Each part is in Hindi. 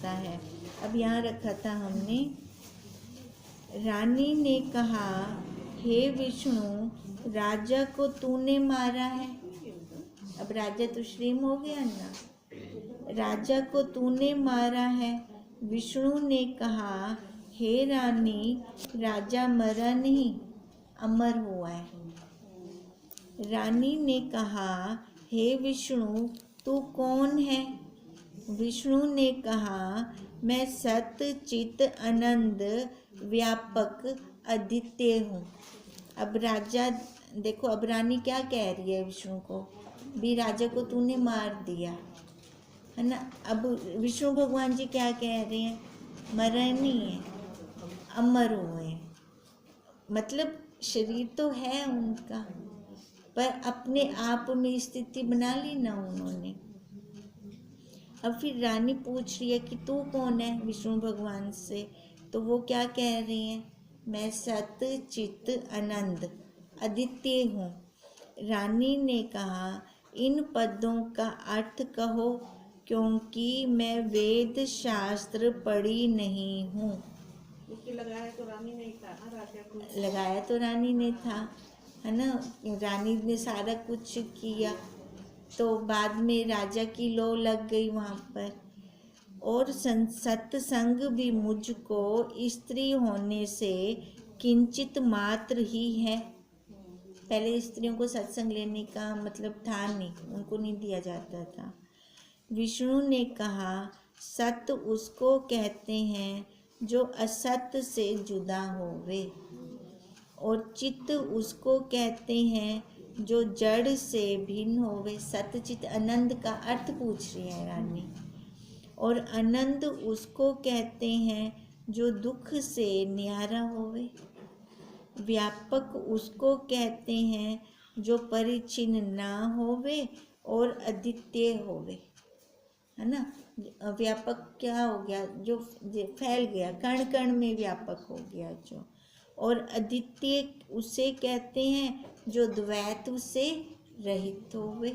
होता है। अब यहाँ रखा था हमने, रानी ने कहा, हे विष्णु, राजा को तूने मारा है। अब राजा तो श्रीम हो गया ना, राजा को तूने मारा है। विष्णु ने कहा, हे रानी, राजा मरा नहीं, अमर हुआ है। रानी ने कहा, हे विष्णु, तू कौन है? विष्णु ने कहा, मैं सत्य चित आनंद व्यापक अद्वितीय हूँ। अब राजा देखो, अब रानी क्या कह रही है विष्णु को, भी राजा को तूने मार दिया है ना। अब विष्णु भगवान जी क्या कह रहे हैं, मरा नहीं है, अमर हुए हैं। मतलब शरीर तो है उनका, पर अपने आप में स्थिति बना ली ना उन्होंने। अब फिर रानी पूछ रही है कि तू कौन है विष्णु भगवान से, तो वो क्या कह रही हैं, मैं सत्य चित्त आनंद अद्वितीय हूँ। रानी ने कहा, इन पदों का अर्थ कहो, क्योंकि मैं वेद शास्त्र पढ़ी नहीं हूँ। लगाया तो रानी ने था, राजा को लगाया तो रानी ने था, है ना। रानी ने सारा कुछ किया, तो बाद में राजा की लो लग गई वहाँ पर। और सत्संग भी मुझको स्त्री होने से किंचित मात्र ही है। पहले स्त्रियों को सत्संग लेने का मतलब था नहीं, उनको नहीं दिया जाता था। विष्णु ने कहा, सत्य उसको कहते हैं जो असत्य से जुदा होवे, और चित्त उसको कहते हैं जो जड़ से भिन्न होवे। सत्य चित्त आनंद का अर्थ पूछ रही है रानी। और आनंद उसको कहते हैं जो दुख से न्यारा होवे। व्यापक उसको कहते हैं जो परिचिन्न ना होवे और अद्वितीय होवे, है ना। व्यापक क्या हो गया, जो फैल गया, कण कण में व्यापक हो गया जो। और अद्वितीय उसे कहते हैं जो द्वैत से रहित होवे।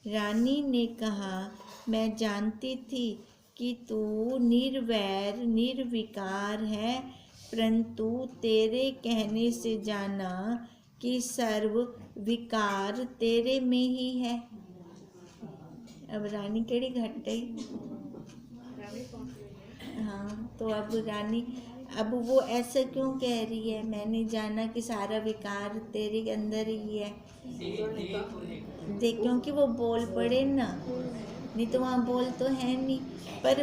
रानी ने कहा, मैं जानती थी कि तू निर्वैर निर्विकार है, परंतु तेरे कहने से जाना कि सर्व विकार तेरे में ही है। अब रानी केड़ी घट गई। हाँ, तो अब रानी, अब वो ऐसा क्यों कह रही है, मैंने जाना कि सारा विकार तेरे अंदर ही है। देख, क्योंकि वो बोल पड़े ना, नहीं तो वहाँ बोल तो है नहीं। पर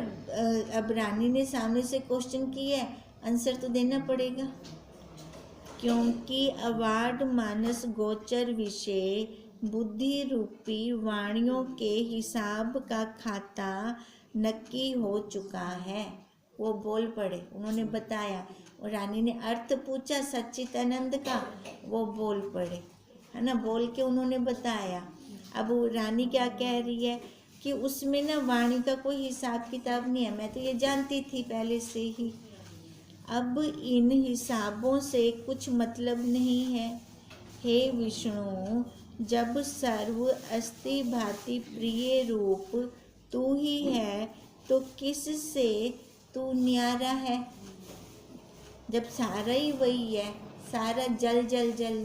अब रानी ने सामने से क्वेश्चन किया है, आंसर तो देना पड़ेगा। क्योंकि अवार्ड मानस गोचर विषय बुद्धि रूपी वाणियों के हिसाब का खाता नक्की हो चुका है। वो बोल पड़े, उन्होंने बताया, और रानी ने अर्थ पूछा सच्चिदानंद का, वो बोल पड़े, है ना। बोल के उन्होंने बताया। अब रानी क्या कह रही है कि उसमें ना वाणी का कोई हिसाब किताब नहीं है, मैं तो ये जानती थी पहले से ही। अब इन हिसाबों से कुछ मतलब नहीं है। हे विष्णु, जब सर्व अस्ति भांति प्रिय रूप तू ही है, तो किस से तू न्यारा है। जब सारा ही वही है, सारा जल जल जल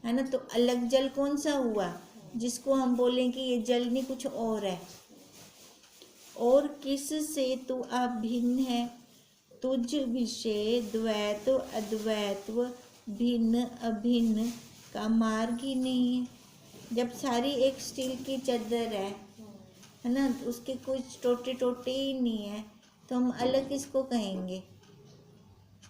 है ना, तो अलग जल कौन सा हुआ जिसको हम बोलें कि ये जल नहीं कुछ और है। और किस से तू अभिन्न है, तुझ विषय द्वैत अद्वैत भिन्न अभिन्न का मार्ग ही नहीं है। जब सारी एक स्टील की चादर है ना, उसके कुछ टोटे टोटे ही नहीं है, तो हम अलग किसको कहेंगे।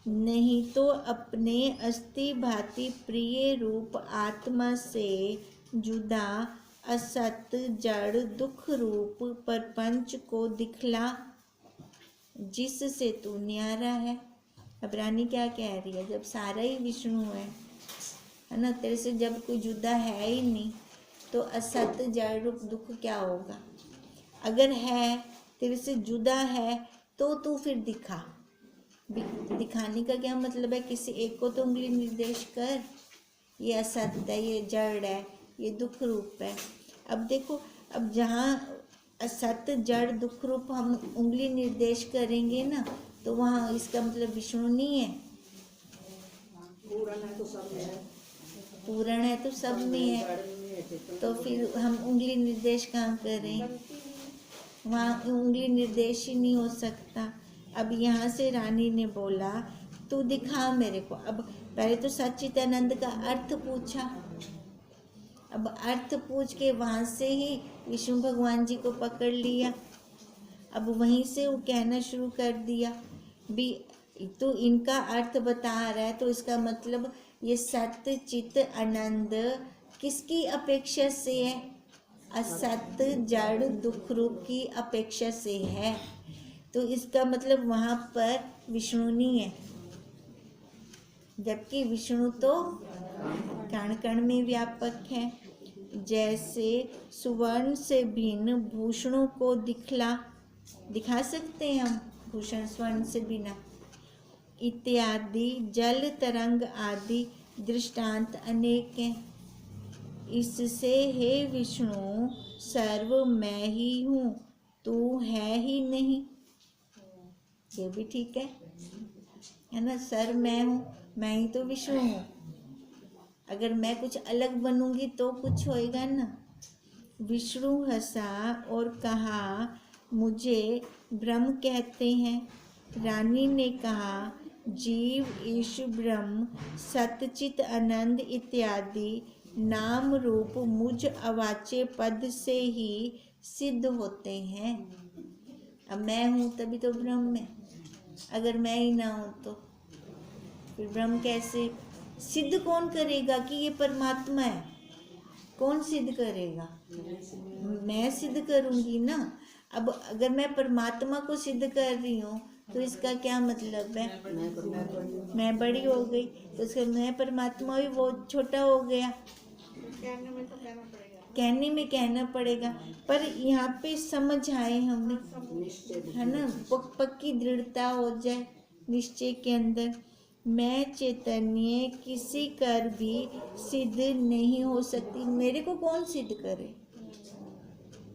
नहीं तो अपने अस्थि भांति प्रिय रूप आत्मा से जुदा असत जड़ दुख रूप प्रपंच को दिखला, जिससे तू न्यारा है। अब रानी क्या कह रही है, जब सारा ही विष्णु है ना, तेरे से जब कोई जुदा है ही नहीं, तो असत जड़ रूप दुख क्या होगा। अगर है, तेरे से जुदा है, तो तू फिर दिखा। दिखाने का क्या मतलब है, किसी एक को तो उंगली निर्देश कर, ये असत है, ये जड़ है, ये दुख रूप है। अब देखो, अब जहाँ असत जड़ दुख रूप हम उंगली निर्देश करेंगे ना, तो वहाँ इसका मतलब विष्णु नहीं है। पूर्ण है तो सब में है, पूर्ण है तो सब में है, जड़ में है चेतन तो फिर हम उंगली निर्देश कहाँ करें? वहाँ उंगली निर्देश ही नहीं हो सकता। अब यहाँ से रानी ने बोला तू दिखा मेरे को। अब पहले तो सच्चिदानंद का अर्थ पूछा, अब अर्थ पूछ के वहाँ से ही विष्णु भगवान जी को पकड़ लिया। अब वहीं से वो कहना शुरू कर दिया भी तो इनका अर्थ बता रहा है, तो इसका मतलब ये सत्य चित आनंद किसकी अपेक्षा से है? असत जड़ दुख रूप की अपेक्षा से है। तो इसका मतलब वहाँ पर विष्णु नहीं है, जबकि विष्णु तो कण कण में व्यापक है। जैसे सुवर्ण से भिन्न भूषणों को दिखा सकते हैं हम, भूषण स्वर्ण से बिना, इत्यादि जल तरंग आदि दृष्टांत अनेक हैं। इससे हे विष्णु सर्व मैं ही हूँ, तू है ही नहीं। ये भी ठीक है ना, सर्व मैं हूँ, मैं ही तो विष्णु हूँ। अगर मैं कुछ अलग बनूंगी तो कुछ होएगा ना। विष्णु हंसा और कहा मुझे ब्रह्म कहते हैं। रानी ने कहा जीव ईश ब्रह्म सतचित आनंद इत्यादि नाम रूप मुझ अवाच्य पद से ही सिद्ध होते हैं। अब मैं हूँ तभी तो ब्रह्म है, अगर मैं ही ना हूँ तो फिर ब्रह्म कैसे? सिद्ध कौन करेगा कि ये परमात्मा है? कौन सिद्ध करेगा? मैं सिद्ध करूँगी ना। अब अगर मैं परमात्मा को सिद्ध कर रही हूँ तो इसका क्या मतलब है? मैं बड़ी हो गई तो इसका मैं परमात्मा भी वो छोटा हो गया। कहने में तो कहना पड़ेगा, कहने में कहना पड़ेगा, पर यहाँ पे समझ आए हमें, है ना, पक्की दृढ़ता हो जाए निश्चय के अंदर। मैं चैतन्य किसी कर भी सिद्ध नहीं हो सकती। मेरे को कौन सिद्ध करे?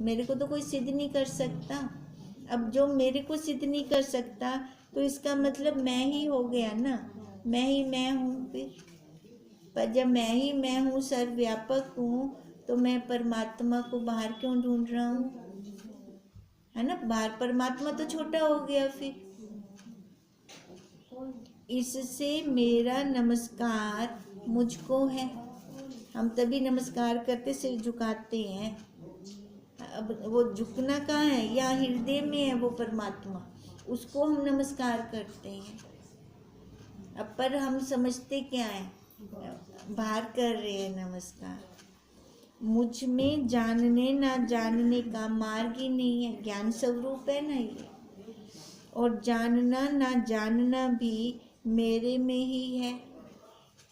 मेरे को तो कोई सिद्ध नहीं कर सकता। अब जो मेरे को सिद्ध नहीं कर सकता तो इसका मतलब मैं ही हो गया ना, मैं ही मैं हूँ। फिर पर जब मैं ही मैं हूँ, सर्वव्यापक हूँ, तो मैं परमात्मा को बाहर क्यों ढूंढ रहा हूँ? है ना, बाहर परमात्मा तो छोटा हो गया। फिर इससे मेरा नमस्कार मुझको है। हम तभी नमस्कार करते, सिर झुकाते हैं। अब वो झुकना कहाँ है? या हृदय में है वो परमात्मा, उसको हम नमस्कार करते हैं। अब पर हम समझते क्या है? बाहर कर रहे हैं नमस्कार। मुझ में जानने ना जानने का मार्ग ही नहीं है, ज्ञान स्वरूप है ना ये। और जानना ना जानना भी मेरे में ही है,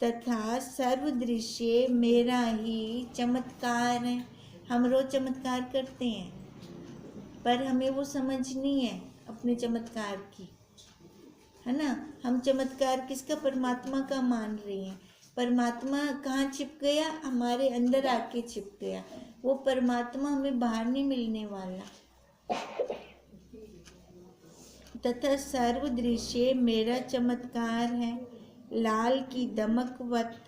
तथा सर्व दृश्य मेरा ही चमत्कार है। हम रोज चमत्कार करते हैं, पर हमें वो समझ नहीं है अपने चमत्कार की, है ना। हम चमत्कार किसका? परमात्मा का मान रहे हैं। परमात्मा कहाँ छिप गया? हमारे अंदर आके छिप गया। वो परमात्मा हमें बाहर नहीं मिलने वाला। तथा सर्व दृश्य मेरा चमत्कार है, लाल की दमकवत।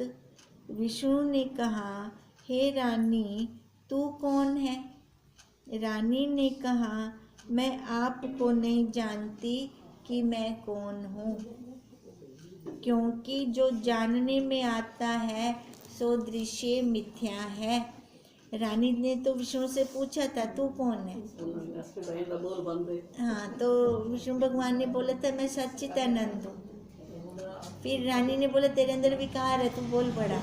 विष्णु ने कहा हे रानी तू कौन है? रानी ने कहा मैं आपको नहीं जानती कि मैं कौन हूँ, क्योंकि जो जानने में आता है सो दृश्य मिथ्या है। रानी ने तो विष्णु से पूछा था तू कौन है? हाँ, तो विष्णु भगवान ने बोला था मैं सच्चिदानंद हूँ। फिर रानी ने बोला तेरे अंदर विकार है, तू बोल पड़ा।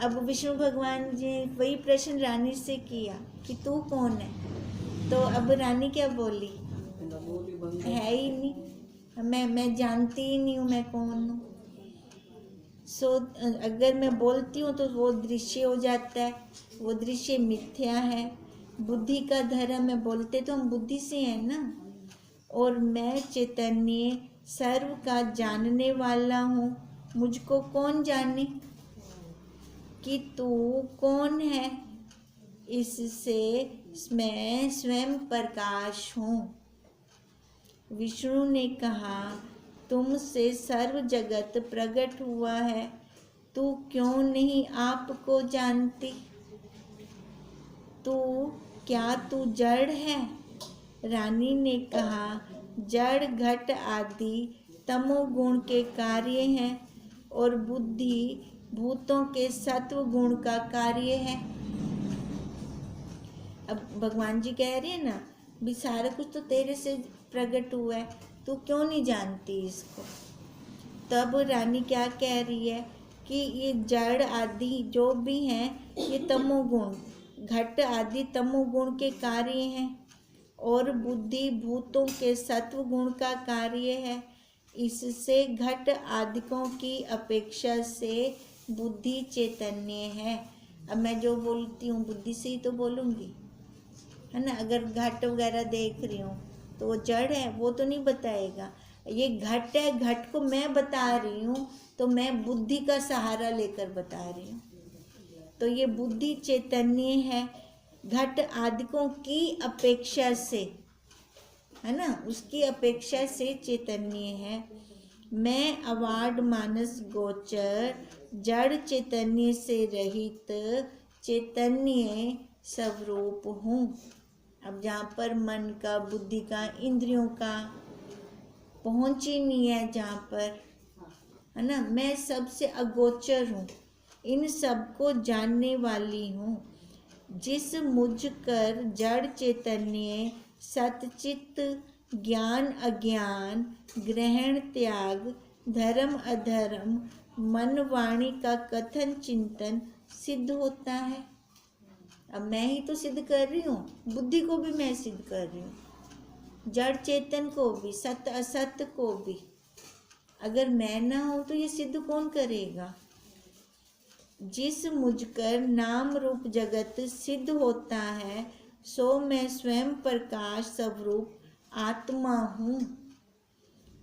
अब विष्णु भगवान जी वही प्रश्न रानी से किया कि तू कौन है, तो अब रानी क्या बोली? है ही नहीं, मैं जानती ही नहीं हूँ मैं कौन हूँ। सो अगर मैं बोलती हूँ तो वो दृश्य हो जाता है, वो दृश्य मिथ्या है। बुद्धि का धर्म है, बोलते तो हम बुद्धि से हैं ना। और मैं चैतन्य सर्व का जानने वाला हूँ, मुझको कौन जाने कि तू कौन है। इससे मैं स्वयं प्रकाश हूँ। विष्णु ने कहा, तुमसे सर्व जगत प्रकट हुआ है, तू क्यों नहीं आपको जानती? क्या तू जड़ है? रानी ने कहा, जड़ घट आदि तमोगुण के कार्य हैं और बुद्धि भूतों के सत्व गुण का कार्य है। अब भगवान जी कह रहे हैं ना, भी सारा कुछ तो तेरे से प्रकट हुआ है, तू क्यों नहीं जानती इसको? तब रानी क्या कह रही है कि ये जड़ आदि जो भी हैं ये तमोगुण, घट आदि तमोगुण के कार्य हैं और बुद्धि भूतों के सत्व गुण का कार्य है। इससे घट आदिकों की अपेक्षा से बुद्धि चैतन्य है। अब मैं जो बोलती हूँ बुद्धि से ही तो बोलूँगी, है ना। अगर घट वगैरह देख रही हूँ तो वो जड़ है, वो तो नहीं बताएगा। ये घट है, घट को मैं बता रही हूँ तो मैं बुद्धि का सहारा लेकर बता रही हूँ। तो ये बुद्धि चैतन्य है घट आदिकों की अपेक्षा से, है ना, उसकी अपेक्षा से चैतन्य है। मैं अवार्ड मानस गोचर जड़ चैतन्य से रहित चैतन्य स्वरूप हूँ। अब जहाँ पर मन का, बुद्धि का, इंद्रियों का पहुँच ही नहीं है, जहाँ पर, है ना, मैं सबसे अगोचर हूँ, इन सब को जानने वाली हूँ। जिस मुझ कर जड़ चैतन्य सतचित ज्ञान अज्ञान ग्रहण त्याग धर्म अधर्म मन वाणी का कथन चिंतन सिद्ध होता है। अब मैं ही तो सिद्ध कर रही हूँ, बुद्धि को भी मैं सिद्ध कर रही हूँ, जड़ चेतन को भी, सत्य असत्य को भी। अगर मैं ना हो तो ये सिद्ध कौन करेगा? जिस मुझकर नाम रूप जगत सिद्ध होता है, सो मैं स्वयं प्रकाश स्वरूप आत्मा हूँ।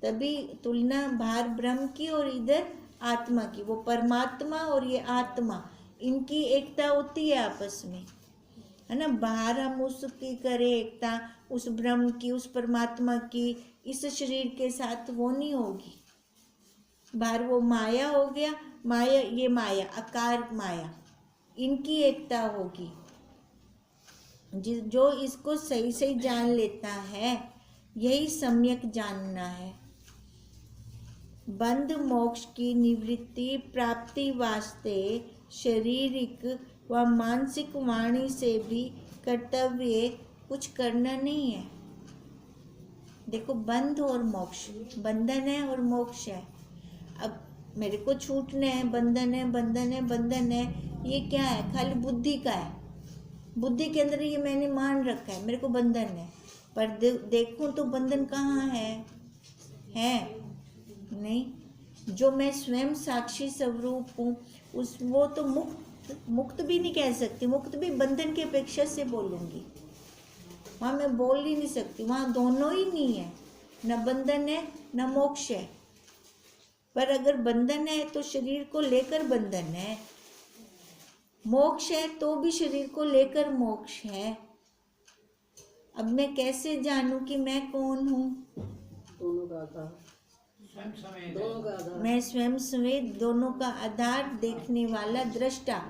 तभी तुलना बाहर ब्रह्म की और इधर आत्मा की, वो परमात्मा और ये आत्मा, इनकी एकता होती है आपस में, है ना। बाहर हम उसकी करें एकता, उस ब्रह्म की, उस परमात्मा की, इस शरीर के साथ, वो नहीं होगी। बाहर वो माया हो गया, माया, ये माया आकार माया, इनकी एकता होगी। जो इसको सही सही जान लेता है, यही सम्यक जानना है। बंध मोक्ष की निवृत्ति प्राप्ति वास्ते शारीरिक व मानसिक वाणी से भी कर्तव्य कुछ करना नहीं है। देखो, बंध और मोक्ष, बंधन है और मोक्ष है। अब मेरे को छूटना है, बंधन है, बंधन है, बंधन है, ये क्या है? खाली बुद्धि का है। बुद्धि के अंदर ये मैंने मान रखा है, मेरे को बंधन है, पर देखूं तो बंधन कहाँ है नहीं। जो मैं स्वयं साक्षी स्वरूप हूँ, उस वो तो मुक्त भी नहीं कह सकती, मुक्त भी बंधन की अपेक्षा से बोलूँगी, वहाँ मैं बोल ही नहीं सकती, वहाँ दोनों ही नहीं है, न बंधन है न मोक्ष है। पर अगर बंधन है तो शरीर को लेकर बंधन है, मोक्ष है तो भी शरीर को लेकर मोक्ष है। अब मैं कैसे जानूं कि मैं कौन हूँ? दोनों का आधार, मैं स्वयं समेत दोनों का आधार, देखने वाला दृष्टा।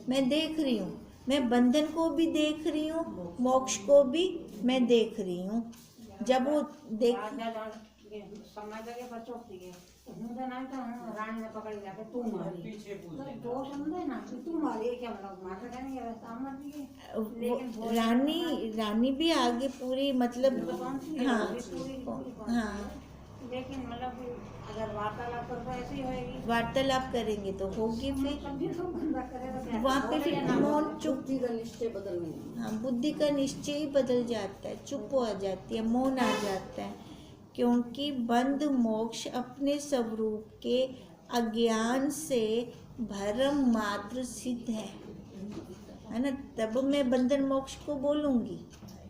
मैं देख रही हूँ, मैं बंधन को भी देख रही हूँ, मोक्ष को भी मैं देख रही हूँ। जब वो देख रानी ने पकड़ जाके तू मारी, तो समझे ना, तू मारी क्या मतलब, मार देंगे रानी भी आगे पूरी, मतलब हाँ हाँ, लेकिन मतलब अगर वार्तालाप कर तो ऐसे ही होएगी, वार्तालाप करेंगे तो होगी। फिर वहाँ पे फिर मौन, चुप का निश्चय बदलना, हाँ, बुद्धि का निश्चय ही बदल जाता है, चुप हो जाती है, मौन आ जाता है। क्योंकि बंध मोक्ष अपने स्वरूप के अज्ञान से भरम मात्र सिद्ध है ना। तब मैं बंधन मोक्ष को बोलूँगी,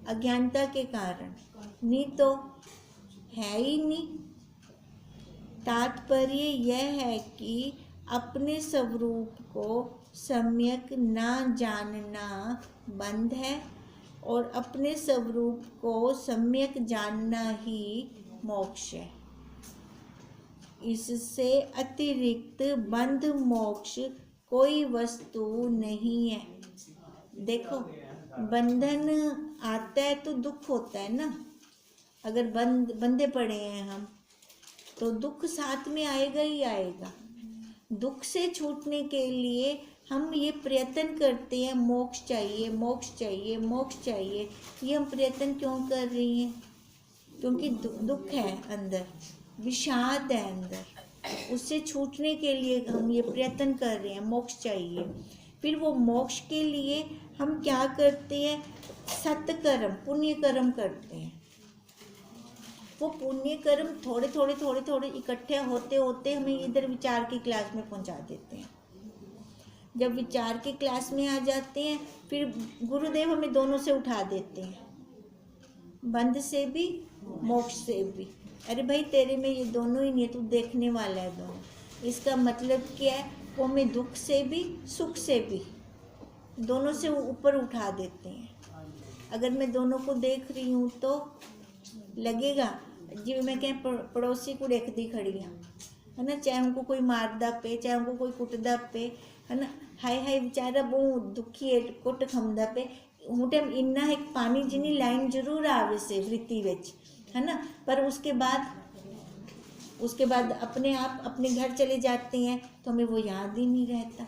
अज्ञानता के कारण, नहीं तो है ही नहीं। तात्पर्य यह है कि अपने स्वरूप को सम्यक ना जानना बंध है और अपने स्वरूप को सम्यक जानना ही मोक्ष है। इससे अतिरिक्त बंध मोक्ष कोई वस्तु नहीं है। देखो, बंधन आता है तो दुख होता है ना। अगर बंधे पड़े हैं हम, तो दुख साथ में आएगा ही आएगा। दुख से छूटने के लिए हम ये प्रयत्न करते हैं, मोक्ष चाहिए, मोक्ष चाहिए, मोक्ष चाहिए। ये हम प्रयत्न क्यों कर रही हैं? क्योंकि दुख है अंदर, विषाद है अंदर। उससे छूटने के लिए हम ये प्रयत्न कर रहे हैं, मोक्ष चाहिए। फिर वो मोक्ष के लिए हम क्या करते हैं? सत्कर्म, पुण्य कर्म करते हैं। वो पुण्य कर्म थोड़े थोड़े थोड़े थोड़े इकट्ठे होते होते हमें इधर विचार की क्लास में पहुंचा देते हैं। जब विचार की क्लास में आ जाते हैं, फिर गुरुदेव हमें दोनों से उठा देते हैं, बंध से भी, मोक्ष से भी। अरे भाई, तेरे में ये दोनों ही नहीं है, तू देखने वाला है दोनों। इसका मतलब क्या है? वो हमें दुख से भी, सुख से भी, दोनों से ऊपर उठा देते हैं। अगर मैं दोनों को देख रही हूँ तो लगेगा जी मैं कहें पड़ोसी को देखती खड़ी है ना, चाहे हमको कोई मारदा पे, चाहे हमको कोई कुटदा पे, है ना, हाय हाय बेचारा बहुत दुखी है, कुट खमदा पे मुटे इन्ना एक पानी जिनी लाइन जरूर आवे से वृत्ति विच, है ना। पर उसके बाद अपने आप अपने घर चले जाते हैं तो हमें वो याद ही नहीं रहता।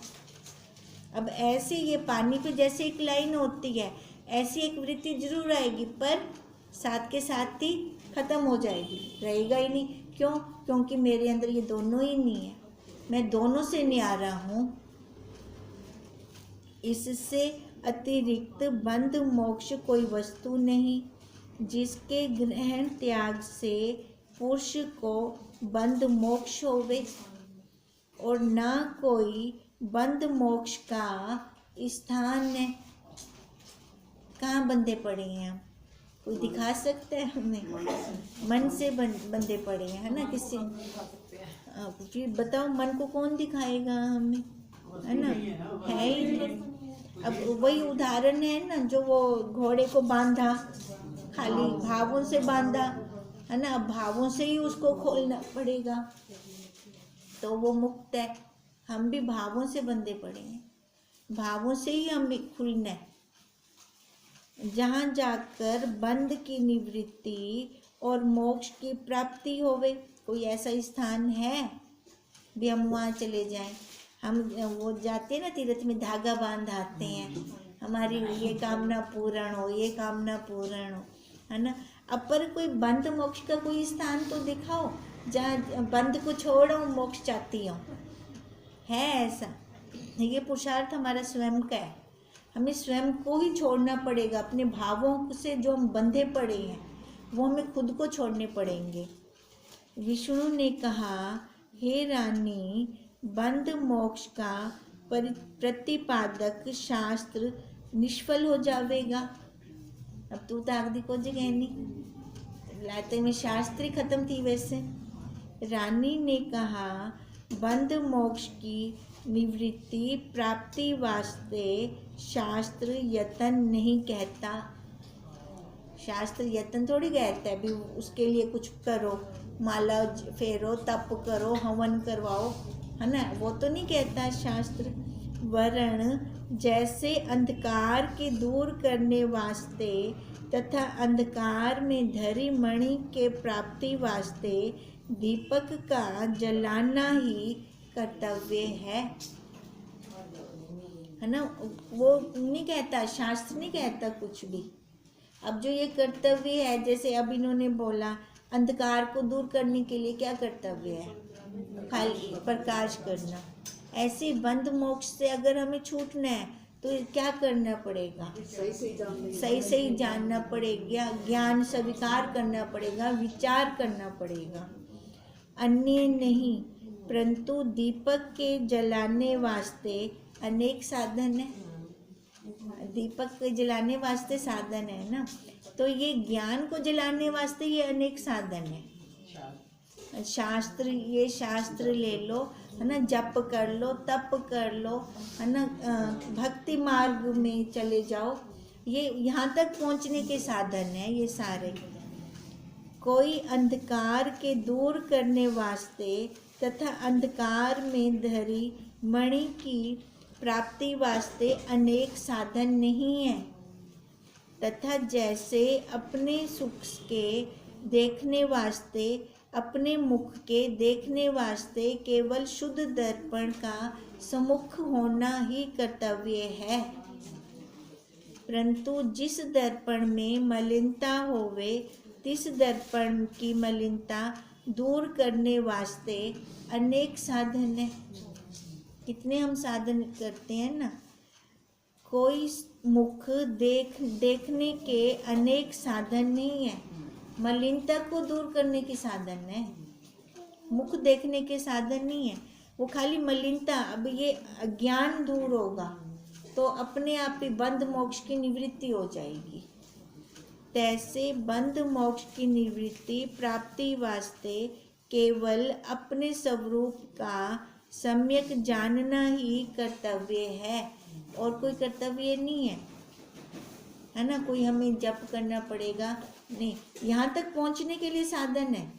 अब ऐसे ये पानी पे जैसे एक लाइन होती है, ऐसी एक वृत्ति जरूर आएगी, पर साथ के साथ ही खत्म हो जाएगी, रहेगा ही नहीं। क्यों? क्योंकि मेरे अंदर ये दोनों ही नहीं है, मैं दोनों से न्यारा हूँ। इससे अतिरिक्त बंध मोक्ष कोई वस्तु नहीं, जिसके ग्रहण त्याग से पुरुष को बंध मोक्ष होवे, और न कोई बंध मोक्ष का स्थान है। कहाँ बंधे पड़े हैं हम? कोई दिखा सकता है हमें? मन से बंधे पड़े हैं, है ना। किसी फिर बताओ, मन को कौन दिखाएगा हमें, है ना, है ही नहीं। अब वही उदाहरण है ना, जो वो घोड़े को बांधा, खाली भावों से बांधा, है ना। अब भावों से ही उसको खोलना पड़ेगा तो वो मुक्त है। हम भी भावों से बंधे पड़े हैं, भावों से ही हमें खुलना है। जहाँ जाकर बंध की निवृत्ति और मोक्ष की प्राप्ति होवे, कोई ऐसा स्थान है भी हम वहाँ चले जाएं? हम वो जाते हैं ना तीर्थ में, धागा बांध आते हैं, हमारी ये कामना पूर्ण हो, ये कामना पूर्ण हो, है ना। अब पर कोई बंध मोक्ष का कोई स्थान तो दिखाओ जहाँ बंध को छोड़ो मोक्ष चाहती हो। है ऐसा? ये पुरुषार्थ हमारा स्वयं का है। हमें स्वयं को ही छोड़ना पड़ेगा। अपने भावों से जो हम बंधे पड़े हैं वो हमें खुद को छोड़ने पड़ेंगे। विष्णु ने कहा, हे रानी, बंध मोक्ष का प्रतिपादक शास्त्र निष्फल हो जाएगा। अब तू तो आगदी को जगह नहीं लाते में शास्त्र ही खत्म थी। वैसे रानी ने कहा, बंध मोक्ष की निवृत्ति प्राप्ति वास्ते शास्त्र यत्न नहीं कहता। शास्त्र यत्न थोड़ी कहता है भी उसके लिए कुछ करो, माला फेरो, तप करो, हवन करवाओ, है ना, वो तो नहीं कहता शास्त्र। वरण जैसे अंधकार के दूर करने वास्ते तथा अंधकार में धरी मणि के प्राप्ति वास्ते दीपक का जलाना ही कर्तव्य है ना। वो नहीं कहता, शास्त्र नहीं कहता कुछ भी। अब जो ये कर्तव्य है, जैसे अब इन्होंने बोला अंधकार को दूर करने के लिए क्या कर्तव्य है? खाली प्रकाश करना। ऐसे बंध मोक्ष से अगर हमें छूटना है तो क्या करना पड़ेगा? सही सही जानना पड़ेगा, ज्ञान स्वीकार करना पड़ेगा, विचार करना पड़ेगा, अन्य नहीं। परंतु दीपक के जलाने वास्ते अनेक साधन है। दीपक के जलाने वास्ते साधन है ना, तो ये ज्ञान को जलाने वास्ते ये अनेक साधन है। शास्त्र, ये शास्त्र ले लो, है ना, जप कर लो, तप कर लो, है ना, भक्ति मार्ग में चले जाओ, ये यहाँ तक पहुँचने के साधन है ये सारे। कोई अंधकार के दूर करने वास्ते तथा अंधकार में धरी मणि की प्राप्ति वास्ते अनेक साधन नहीं है, तथा जैसे अपने सुख के देखने वास्ते, अपने मुख के देखने वास्ते केवल शुद्ध दर्पण का सम्मुख होना ही कर्तव्य है, परंतु जिस दर्पण में मलिनता होवे तिस दर्पण की मलिनता दूर करने वास्ते अनेक साधन है। कितने हम साधन करते हैं ना। कोई मुख देखने के अनेक साधन नहीं है, मलिनता को दूर करने के साधन है। मुख देखने के साधन नहीं है, वो खाली मलिनता। अब ये अज्ञान दूर होगा तो अपने आप ही बंध मोक्ष की निवृत्ति हो जाएगी। तैसे बंध मोक्ष की निवृत्ति प्राप्ति वास्ते केवल अपने स्वरूप का सम्यक जानना ही कर्तव्य है, और कोई कर्तव्य नहीं है ना। कोई हमें जप करना पड़ेगा नहीं, यहाँ तक पहुँचने के लिए साधन है।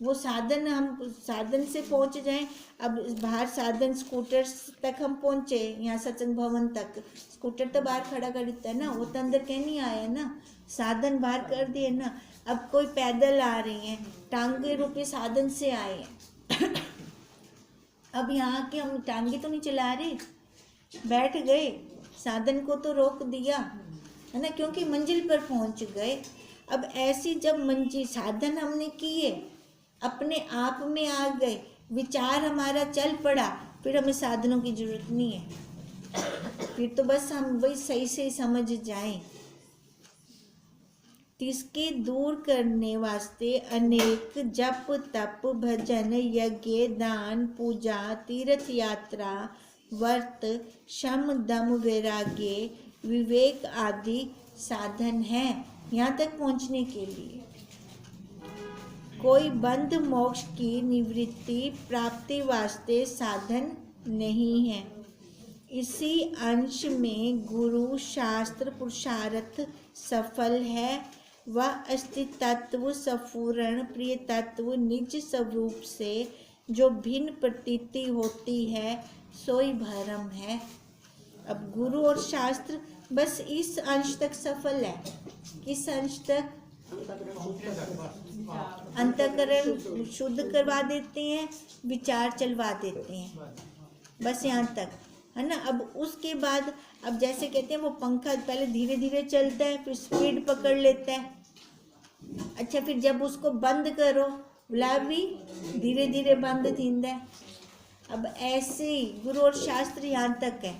वो साधन, हम साधन से पहुँच जाएं। अब बाहर साधन स्कूटर तक हम पहुँचे, यहाँ सत्संग भवन तक स्कूटर तो बाहर खड़ा कर देता है ना, वो तो अंदर कहीं नहीं आया ना, साधन बाहर कर दिए ना। अब कोई पैदल आ रही हैं, टांगे रूपी साधन से आए हैं अब यहाँ के हम टांगे तो नहीं चला रहे, बैठ गए, साधन को तो रोक दिया है ना, क्योंकि मंजिल पर पहुँच गए। अब ऐसी जब मंजिल साधन हमने किए, अपने आप में आ गए, विचार हमारा चल पड़ा, फिर हमें साधनों की जरूरत नहीं है। फिर तो बस हम वही सही से समझ जाएं। तिसके दूर करने वास्ते अनेक जप तप भजन यज्ञ दान पूजा तीर्थ यात्रा व्रत शम दम वैराग्य विवेक आदि साधन है यहाँ तक पहुँचने के लिए। कोई बंध मोक्ष की निवृत्ति प्राप्ति वास्ते साधन नहीं है। इसी अंश में गुरु शास्त्र पुरुषार्थ सफल है। वह अस्तित्व तत्व सपूर्ण प्रिय तत्व निज स्वरूप से जो भिन्न प्रतीति होती है सोई भरम है। अब गुरु और शास्त्र बस इस अंश तक सफल है। किस अंश तक? अंतःकरण शुद्ध करवा देते हैं, विचार चलवा देते हैं, बस यहाँ तक है ना। अब उसके बाद अब जैसे कहते हैं वो पंखा पहले धीरे धीरे चलता है, फिर स्पीड पकड़ लेता है। अच्छा, फिर जब उसको बंद करो बोला भी धीरे धीरे बंद थींदा है। अब ऐसे ही गुरु और शास्त्र यहाँ तक है।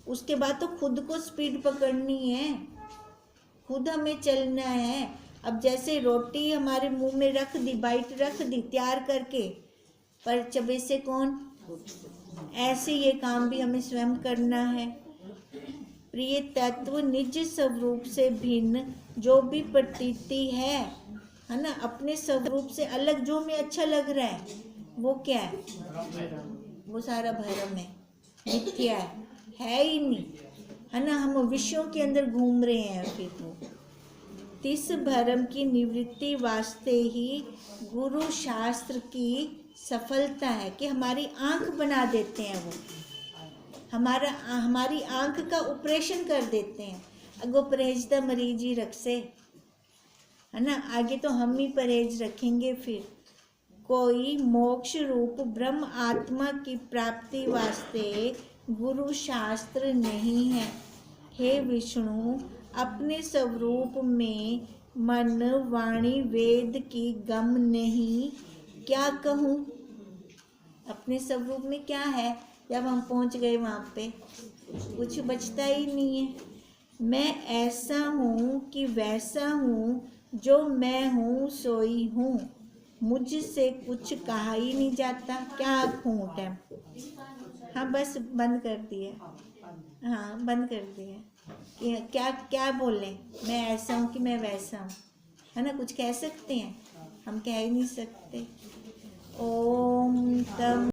उसके बाद तो खुद को स्पीड पकड़नी है, खुद हमें चलना है। अब जैसे रोटी हमारे मुंह में रख दी, बाइट रख दी तैयार करके, पर चबे से कौन? ऐसे ये काम भी हमें स्वयं करना है। प्रिय तत्व निज स्वरूप से भिन्न जो भी प्रतीति है ना, अपने स्वरूप से अलग जो हमें अच्छा लग रहा है वो क्या है? वो सारा भ्रम है, मिथ्या है ही नहीं है ना। हम विषयों के अंदर घूम रहे हैं। फिर वो तिस भरम की निवृत्ति वास्ते ही गुरु शास्त्र की सफलता है कि हमारी आंख बना देते हैं। वो हमारी आंख का ऑपरेशन कर देते हैं। अगो परहेज दा मरीज ही रख से है ना, आगे तो हम ही परहेज रखेंगे। फिर कोई मोक्ष रूप ब्रह्म आत्मा की प्राप्ति वास्ते गुरु शास्त्र नहीं है। हे विष्णु, अपने स्वरूप में मन वाणी वेद की गम नहीं, क्या कहूँ? अपने स्वरूप में क्या है? जब हम पहुँच गए वहाँ पे कुछ बचता ही नहीं है। मैं ऐसा हूँ कि वैसा हूँ, जो मैं हूँ सोई हूँ, मुझसे कुछ कहा ही नहीं जाता। क्या आँखों टाइम? हाँ बस बंद कर दिए। हाँ बंद कर दिए कि क्या क्या बोलें? मैं ऐसा हूँ कि मैं वैसा हूँ, है ना। कुछ कह सकते हैं? हम कह ही नहीं सकते। ओम तम